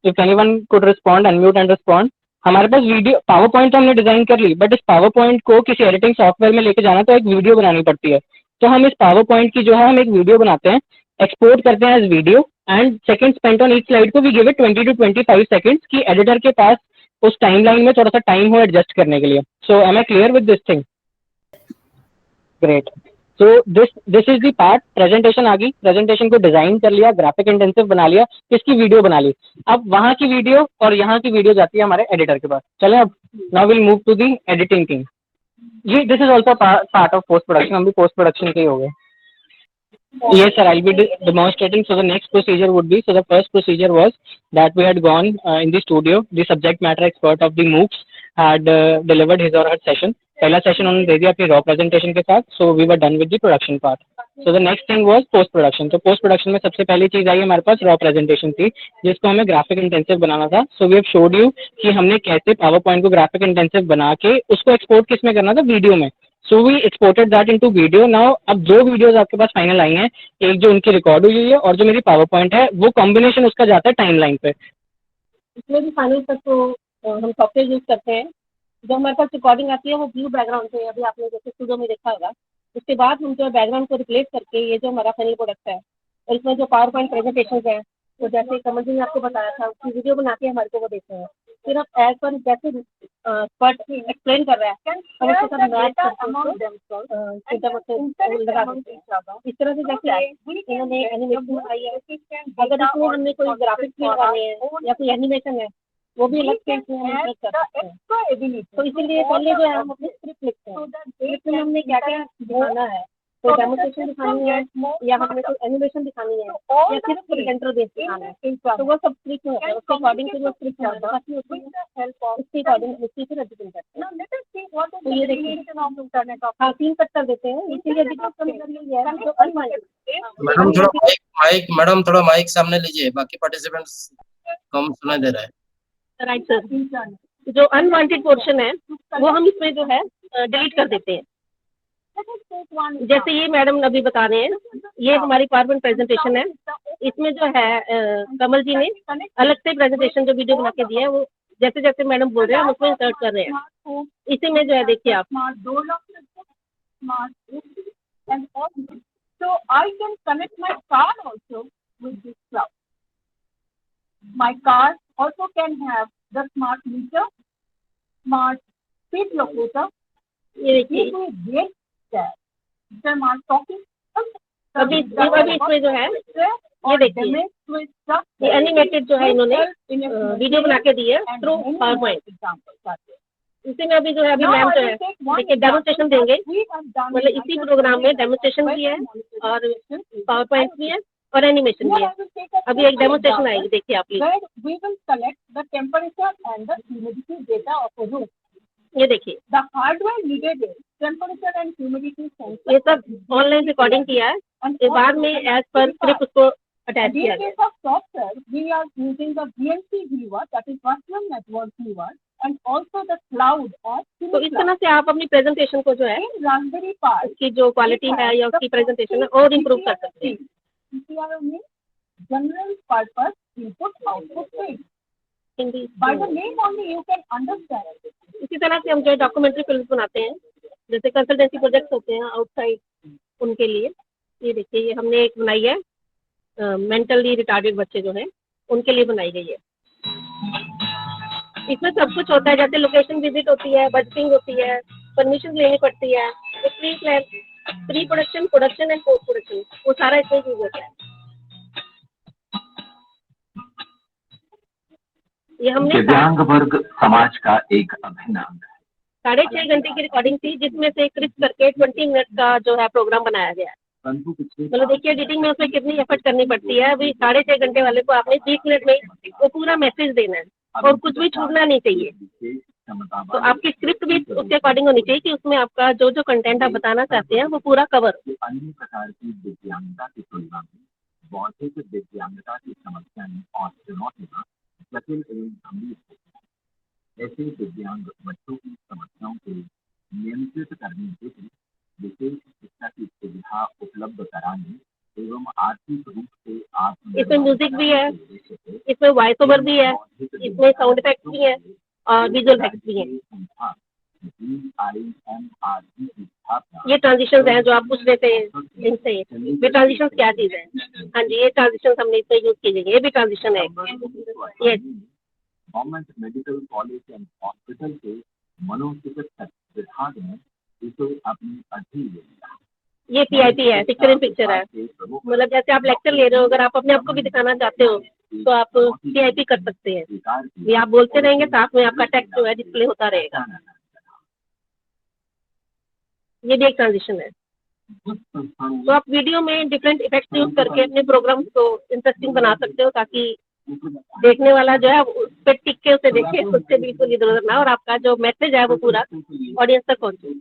If anyone could respond, unmute and respond. हमारे पास वीडियो पावर पॉइंट तो हमने डिजाइन कर ली, बट इस पावर पॉइंट को किसी एडिटिंग सॉफ्टवेयर में लेके जाना तो एक वीडियो बनानी पड़ती है। तो हम इस पावर पॉइंट की जो है हम एक वीडियो बनाते हैं, एक्सपोर्ट करते हैं as video, and second spent on each slide को we give it 20 to 25 seconds की एडिटर के पास उस टाइमलाइन में थोड़ा सा टाइम हो एडजस्ट करने के लिए। So am I clear with this thing? Great. So this is the part. Presentation आ गई, प्रेजेंटेशन को डिजाइन कर लिया, ग्राफिक इंटेंसिव बना लिया, इसकी वीडियो बना ली। अब वहां की वीडियो और यहाँ की वीडियो जाती है हमारे एडिटर के पास। चलें अब, now will move to the editing thing. ये this is also part of post production, हम भी पोस्ट प्रोडक्शन के ही हो गए। Yes, sir. I'll be demonstrating. So the next procedure would be, so the first procedure was that we had gone in the studio. The subject matter expert of the MOOCs had delivered his or her session. पहला सेशन उन्होंने दे दिया अपनी रॉ प्रेजेंटेशन के साथ. So we were done with the production part. So the next thing was post production. तो पोस्ट प्रोडक्शन में सबसे पहली चीज आई हमारे पास रॉ प्रेजेंटेशन थी, जिसको हमें ग्राफिक इंटेंसिव बनाना था। So we have shown you कि हमने कैसे पावर पॉइंट को ग्राफिक इंटेंसिव बना के उसको एक्सपोर्ट किस में करना था, वीडियो में। So we exported that into video. Now अब 2 वीडियोस आपके पास फाइनल आई हैं, एक जो उनकी रिकॉर्ड हुई है और जो मेरी पावर पॉइंट है, वो कॉम्बिनेशन उसका जाता है टाइमलाइन पे। इसमें भी फाइनल तक तो हम सॉफ्टवेयर यूज करते हैं। जब हमारे पास रिकॉर्डिंग आती है वो ब्लू बैकग्राउंड पे, अभी आपने जैसे स्टूडियो में देखा होगा, उसके बाद हम जो बैकग्राउंड को रिप्लेस करके ये जो हमारा फाइनल प्रोडक्ट है, और इसमें जो पावर पॉइंट प्रेजेंटेशन है, तो जैसे कमल जी ने आपको बताया था उसकी वीडियो बना के हमारे को वो देते हैं। फिर आप एज पर जैसे एक्सपर्ट एक्सप्लेन कर रहा है हम उसके साथ मैच करके उसको लगा देते हैं। इस तरह से जैसे इन्होंने एनिमेशन बनाई है, अगर इसमें हमने कोई ग्राफिक्स भी लगाने हैं या कोई एनिमेशन है, वो भी अलग से इसमें हम सेट कर सकते हैं। तो इसीलिए पहले जो है हम अपनी स्क्रिप्ट लिखते हैं, स्क्रिप्ट में हमने क्या क्या दिखाना है, कोई डेमोन्स्ट्रेशन दिखानी है या हमें कोई एनिमेशन दिखानी है या सिर्फ प्रेजेंटर बेस दिखाना है, तो वो सब स्क्रिप्ट में होता है। उसके अकॉर्डिंग से जो स्क्रिप्ट होता है उसके अकॉर्डिंग उसकी फिर एडिटिंग करते हैं। तो ये देखिए हाँ 3 कट कर देते हैं, इसीलिए एडिटिंग कम करिए ये है जो अनवांटेड। मैडम थोड़ा माइक मैडम थोड़ा माइक सामने लीजिए, बाकी पार्टिसिपेंट्स कम सुनाई दे रहा है। राइट सर, जो अनवांटेड पोर्शन है वो हम इसमें जो है डिलीट कर देते हैं। जैसे ये मैडम अभी बता रहे हैं, ये हमारी पावरपॉइंट प्रेजेंटेशन है। इसमें जो है कमल जी ने अलग से प्रेजेंटेशन जो वीडियो बना के दिया है, वो जैसे जैसे मैडम बोल रहे हैं हम उसमें इंसर्ट कर रहे हैं। इसी में जो है देखिए आप, So I can connect my car also with this cloud. My car also can have the smart meter, smart speed locator. ये देखिए Smart talking. अभी इसमें जो है ये देखिए ये एनिमेटेड जो है इन्होंने वीडियो बना के दी है थ्रू पावरपॉइंट। इसी में अभी जो है अभी मैम जो है देखिए डेमोन्स्ट्रेशन देंगे, मतलब इसी प्रोग्राम में डेमोन्स्ट्रेशन भी है और पावर पॉइंट भी है और एनिमेशन भी है। अभी एक डेमोन्स्ट्रेशन आएगी, देखिए आप please. We will collect the temperature and the humidity data of the room. ये देखिए The hardware needed is temperature and humidity sensor. ये सब ऑनलाइन रिकॉर्डिंग किया है, ये बाद में एज पर स्क्रिप्ट उसको अटैच In किया case गया। of software, we are using the VNC viewer, that is virtual network viewer, and also the cloud or तो इस तरह से आप अपनी प्रेजेंटेशन को जो है in Raspberry Pi. उसकी जो क्वालिटी है या उसकी प्रेजेंटेशन है और इम्प्रूव कर सकते हैं। CPRO means general purpose input output page. Hindi By the name only you can understand. इसी तरह से हम जो है डॉक्यूमेंट्री फिल्म बनाते हैं, जैसे कंसल्टेंसी प्रोजेक्ट्स होते हैं आउटसाइड, उनके लिए। ये देखिए ये हमने एक बनाई है, मेंटली रिटार्डेड बच्चे जो हैं उनके लिए बनाई गई है। इसमें सब कुछ होता है, जैसे लोकेशन विजिट होती है, बजटिंग होती है, परमिशन लेनी पड़ती है, pre production, production and post production, वो सारा इसमें यूज होता है। ये हमने दिव्यांग वर्ग समाज का एक अभिन्न अंग है। 6.5 घंटे की रिकॉर्डिंग थी, जिसमें से क्रिप करके 20 मिनट का जो है प्रोग्राम बनाया गया है। मतलब देखिए एडिटिंग में उसमें कितनी एफर्ट करनी पड़ती है। अभी 6.5 घंटे वाले को आपने 20 मिनट में वो पूरा मैसेज देना है और कुछ भी छूटना नहीं चाहिए। तो आपकी स्क्रिप्ट भी उसके अकॉर्डिंग होनी चाहिए कि उसमें आपका जो जो कंटेंट आप बताना चाहते हैं वो पूरा कवर हो। अन्य प्रकार की दिव्यांगता की तुलना में बौद्धिक दिव्यांगता की समस्या में और चुनौतियां जटिल एवं गंभीर होती है। ऐसे दिव्यांग बच्चों की समस्याओं को नियंत्रित करने के लिए विशेष शिक्षा की सुविधा उपलब्ध कराने एवं आर्थिक रूप से इसमें म्यूजिक भी है, इसमें वॉइस ओवर भी है, इसमें साउंड इफेक्ट्स भी है और विजुअल इफेक्ट्स भी है। ये ट्रांजिशन है जो आप पूछ रहे थे इनसे, ये ट्रांजिशन क्या चीज है? हाँ जी, ये ट्रांजिशन हमने इसमें यूज की गई, ये भी ट्रांजिशन है। ये government medical college and hospital के मनोचिकित्सक विभाग ने इसे अपनी अधीन ले लिया। ये PIP है, पिक्चर इन पिक्चर है। मतलब जैसे आप लेक्चर ले रहे हो, अगर आप अपने आप को भी दिखाना चाहते हो तो आप PIP कर सकते हैं। ये आप बोलते रहेंगे, साथ में आपका टेक्स्ट जो है डिस्प्ले होता रहेगा। ये भी एक ट्रांजिशन है। तो आप वीडियो में डिफरेंट इफेक्ट्स यूज करके अपने प्रोग्राम को इंटरेस्टिंग बना सकते हो, ताकि देखने वाला जो है उस पर टिक के उसे देखे, उससे बिल्कुल इधर उधर ना, और आपका जो मैसेज है वो पूरा ऑडियंस तक पहुंचे।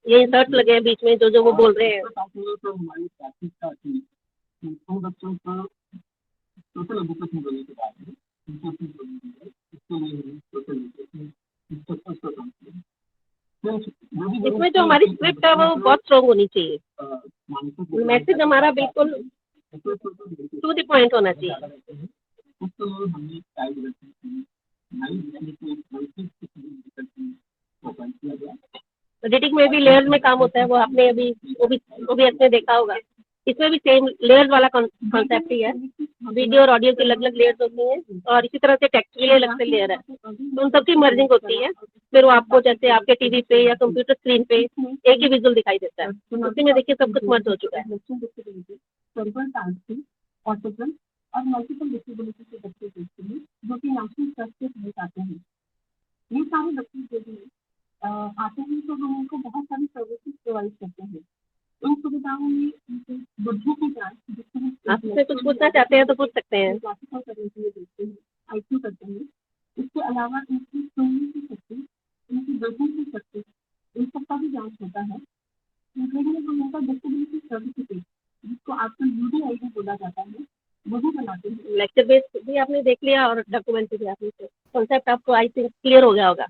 ये इंसर्ट लगे हैं बीच में जो जो वो बोल रहे हैं। तो हमारी प्रैक्टिस का थी कि उन बच्चों को सोशल एजुकेशन देने के बारे में उनको चीज बोलनी है, इसके लिए हमने सोशल एजुकेशन इंस्ट्रक्टर्स को काम किया। इसमें जो हमारी स्क्रिप्ट है वो बहुत स्ट्रॉन्ग होनी चाहिए, मैसेज हमारा बिल्कुल टू द पॉइंट होना चाहिए। उसके लिए हमने टाइप रखी नई विषय को ओपन किया गया। एडिटिंग में भी लेयर्स में काम होता है, वो आपने अभी वो भी आपने देखा होगा। इसमें भी सेम लेयर्स वाला कॉन्सेप्ट ही है, वीडियो और ऑडियो की अलग अलग लेयर्स होती हैं और इसी तरह से टेक्स्ट के लिए अलग से लेयर है, तो उन सबकी मर्जिंग होती है। फिर वो आपको जैसे आपके टीवी पे या कंप्यूटर स्क्रीन पे एक ही विजुअल दिखाई देता है, उसी में देखिए सब कुछ मर्ज हो चुका है। ऑटिज्म और मल्टीपल डिसेबिलिटी के बच्चे देखते हैं जो कि नेशनल ट्रस्ट से सहित आते हैं। ये सारे बच्चे जो भी आते हैं तो हम उनको बहुत सारी सर्विसेज प्रोवाइड करते हैं। इन सुविधाओं में उनकी बुद्धि की जांच, आपसे कुछ पूछना चाहते हैं तो पूछ सकते हैं। क्लासिफाई करने के लिए देखते हैं, IQ करते हैं। इसके अलावा इनकी सुनने की शक्ति, इनकी देखने की शक्ति, इन सबका भी जांच होता है। इंक्लूडिंग हम उनका डिसेबिलिटी सर्टिफिकेट, जिसको आजकल UDID बोला जाता है, वो भी बनाते हैं। लेक्चर बेस्ड भी आपने देख लिया और डॉक्यूमेंट भी आपने, कॉन्सेप्ट आपको आई थिंक क्लियर हो गया होगा।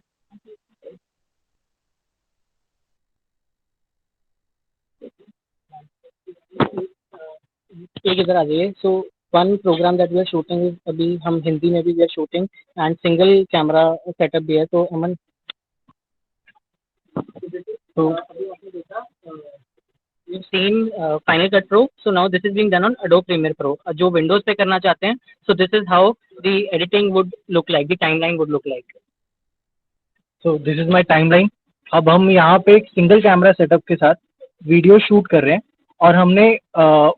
एक इधर आ जाइए। So one program that we are shooting is, अभी हम हिंदी में भी we are shooting and single camera setup भी है। तो अमन, तो you've seen Final Cut Pro. So now this is being done on Adobe Premiere Pro. जो Windows पे करना चाहते हैं, so this is how the editing would look like, the timeline would look like. So this is my timeline. अब हम यहाँ पे एक सिंगल कैमरा सेटअप के साथ वीडियो शूट कर रहे हैं और हमने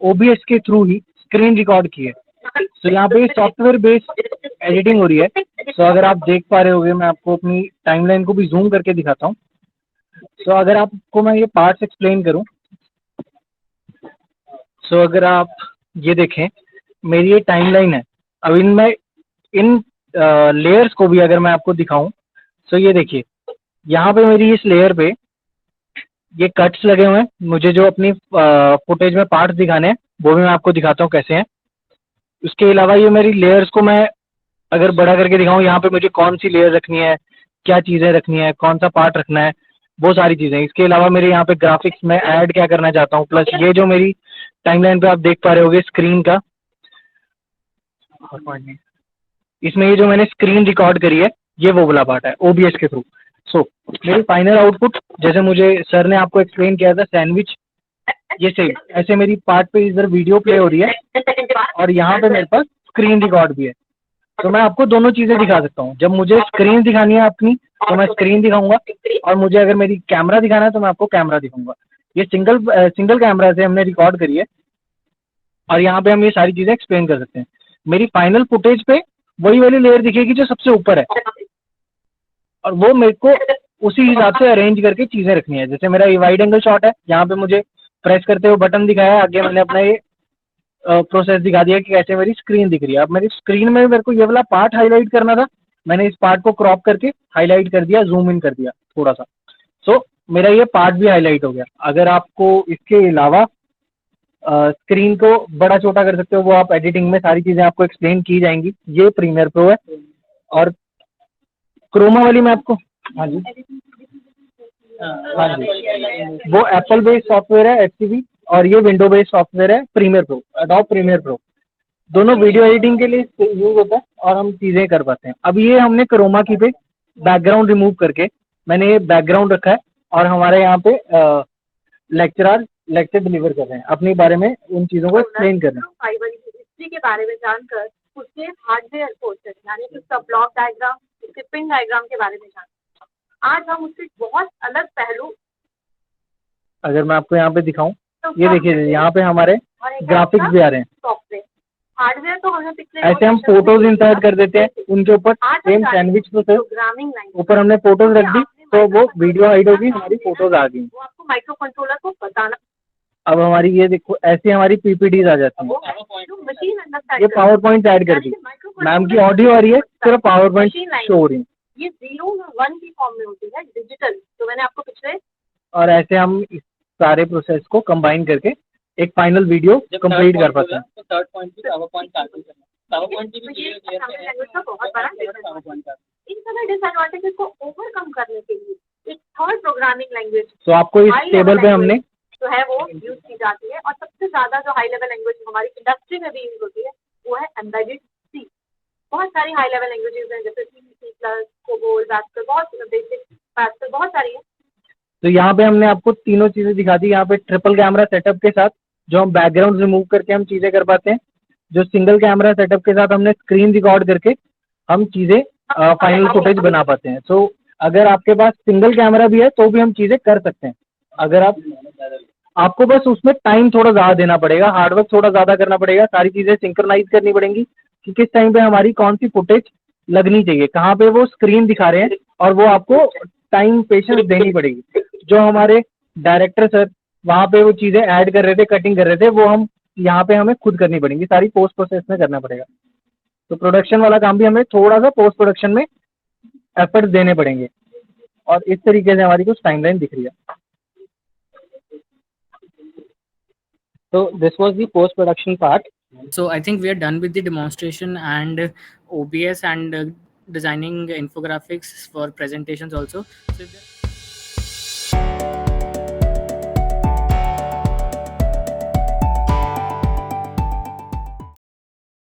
OBS के थ्रू ही स्क्रीन रिकॉर्ड की है। तो यहाँ पे सॉफ्टवेयर बेस्ड एडिटिंग हो रही है। तो अगर आप देख पा रहे होगे, मैं आपको अपनी टाइमलाइन को भी जूम करके दिखाता हूँ। तो अगर आपको मैं ये पार्ट्स एक्सप्लेन करूँ, सो अगर आप ये देखें, मेरी ये टाइमलाइन है। अब इन लेयर्स को भी अगर मैं आपको दिखाऊं, तो ये देखिए, यहाँ पे मेरी इस लेयर पे ये कट्स लगे हुए हैं। मुझे जो अपनी फुटेज में पार्ट्स दिखाने हैं वो भी मैं आपको दिखाता हूँ कैसे हैं। उसके अलावा ये मेरी लेयर्स को मैं अगर बड़ा करके दिखाऊं, यहाँ पे मुझे कौन सी लेयर रखनी है, क्या चीज़ें रखनी है, कौन सा पार्ट रखना है, वो सारी चीज़ें। इसके अलावा मेरे यहाँ पे ग्राफिक्स में ऐड क्या करना चाहता हूँ, प्लस ये जो मेरी टाइमलाइन पे आप देख पा रहे होगे स्क्रीन का, इसमें ये जो मैंने स्क्रीन रिकॉर्ड करी है, ये वो वाला पार्ट है OBS के थ्रू। सो मेरी फाइनल आउटपुट, जैसे मुझे सर ने आपको एक्सप्लेन किया था सैंडविच, ये सेम ऐसे मेरी पार्ट पे इधर वीडियो प्ले हो रही है और यहाँ पे मेरे पास स्क्रीन रिकॉर्ड भी है। तो मैं आपको दोनों चीज़ें दिखा सकता हूँ। जब मुझे स्क्रीन दिखानी है अपनी, तो मैं स्क्रीन दिखाऊंगा, और मुझे अगर मेरी कैमरा दिखाना है तो मैं आपको कैमरा दिखाऊंगा। ये सिंगल कैमरा से हमने रिकॉर्ड करी है और यहाँ पे हम ये सारी चीज़ें एक्सप्लेन कर सकते हैं। मेरी फाइनल फुटेज पे वही वाली लेयर दिखेगी जो सबसे ऊपर है, और वो मेरे को उसी हिसाब से अरेंज करके चीज़ें रखनी है। जैसे मेरा ये वाइड एंगल शॉट है, यहाँ पे मुझे प्रेस करते हुए बटन दिखाया है, आगे मैंने अपना ये प्रोसेस दिखा दिया कि कैसे मेरी स्क्रीन दिख रही है। अब मेरी स्क्रीन में मेरे को ये वाला पार्ट हाईलाइट करना था, मैंने इस पार्ट को क्रॉप करके हाईलाइट कर दिया, जूम इन कर दिया थोड़ा सा। सो मेरा ये पार्ट भी हाईलाइट हो गया। अगर आपको इसके अलावा स्क्रीन को बड़ा छोटा कर सकते हो, वो आप एडिटिंग में सारी चीज़ें आपको एक्सप्लेन की जाएंगी। ये प्रीमियर प्रो है, और क्रोमा वाली मैं आपको, हाँ जी हाँ जी, वो एप्पल बेस्ड सॉफ्टवेयर है HCV, और ये विंडो बेस्ड सॉफ्टवेयर है Premiere Pro, Adobe Premiere Pro. दोनों वीडियो एडिटिंग के लिए यूज होता है और हम चीज़ें कर पाते हैं। अब ये हमने क्रोमा की पे बैकग्राउंड रिमूव करके मैंने ये बैकग्राउंड रखा है, और हमारे यहाँ पे लेक्चर डिलीवर कर रहे हैं, अपने बारे में उन चीज़ों को एक्सप्लेन कर रहे हैं। फाइबर हिस्ट्री के बारे में जानकर उसके हार्डवेयर पोर्शन यानी कि उसका ब्लॉक डायग्राम, उसके पिन डायग्राम के बारे में जानकर आज हम उससे बहुत अलग पहलू, अगर मैं आपको यहाँ पे दिखाऊं, ये देखिए यहाँ पे हमारे ग्राफिक्स भी आ रहे हैं। सॉफ्टवेयर हार्डवेयर तो हमने पिछले ऐसे हम फोटोज इंसर्ट कर देते हैं, उनके ऊपर सेम सैंडविच प्रोग्रामिंग ऊपर हमने फोटोज रख दी, तो वो वीडियो हाइड होगी, हमारी फोटोज आ गई। वो आपको माइक्रो कंट्रोलर को बताना। अब हमारी ये देखो, ऐसी हमारी PPTs आ जाती हैं। मशीन ये पावर पॉइंट ऐड कर दी, मैम की ऑडियो आ रही है, सिर्फ पावर पॉइंट शो हो रही है। ये 0 और 1 की फॉर्म में होती है डिजिटल, तो मैंने आपको पिछले और ऐसे हम इस सारे प्रोसेस को कंबाइन करके एक फाइनल वीडियो कंप्लीट कर पाते हैं। तो थर्ड पॉइंट की पावर पॉइंट की भी ये लैंग्वेज का बहुत बड़ा disadvantage है। इन सारे डिसएडवांटेजेस को ओवरकम करने के लिए एक थर्ड प्रोग्रामिंग लैंग्वेज तो आपको इस टेबल पे हमने जो है वो यूज की जाती है और सबसे ज्यादा जो हाई लेवल लैंग्वेज हमारी इंडस्ट्री में भी यूज होती है वो है एम्बेडेड सी। बहुत सारी हाई लेवल लैंग्वेजेस हैं जैसे सी प्लस, कोबोल, पैस्कल, बहुत बेसिक पैस्कल, बहुत सारी है। तो यहाँ पे हमने आपको तीनों चीजें दिखा दी। यहाँ पे ट्रिपल कैमरा सेटअप के साथ जो हम बैकग्राउंड रिमूव करके हम चीजें कर पाते हैं, जो सिंगल कैमरा सेटअप के साथ हमने स्क्रीन रिकॉर्ड करके हम चीजें फाइनल फुटेज बना पाते हैं। तो अगर आपके पास सिंगल कैमरा भी है तो भी हम चीजें कर सकते हैं। अगर आपको बस उसमें टाइम थोड़ा ज़्यादा देना पड़ेगा, हार्डवर्क थोड़ा ज़्यादा करना पड़ेगा, सारी चीज़ें सिंक्रोनाइज करनी पड़ेंगी कि किस टाइम पे हमारी कौन सी फुटेज लगनी चाहिए, कहाँ पे वो स्क्रीन दिखा रहे हैं, और वो आपको टाइम पेशेंस देनी पड़ेगी। जो हमारे डायरेक्टर सर वहाँ पे वो चीज़ें ऐड कर रहे थे, कटिंग कर रहे थे, वो हम यहाँ पे हमें खुद करनी पड़ेंगी, सारी पोस्ट प्रोसेस में करना पड़ेगा। तो प्रोडक्शन वाला काम भी हमें थोड़ा सा पोस्ट प्रोडक्शन में एफर्ट देने पड़ेंगे, और इस तरीके से हमारी कुछ टाइमलाइन दिख रही है। So this was the post production part. So I think we are done with the demonstration and OBS and designing infographics for presentations also. So if there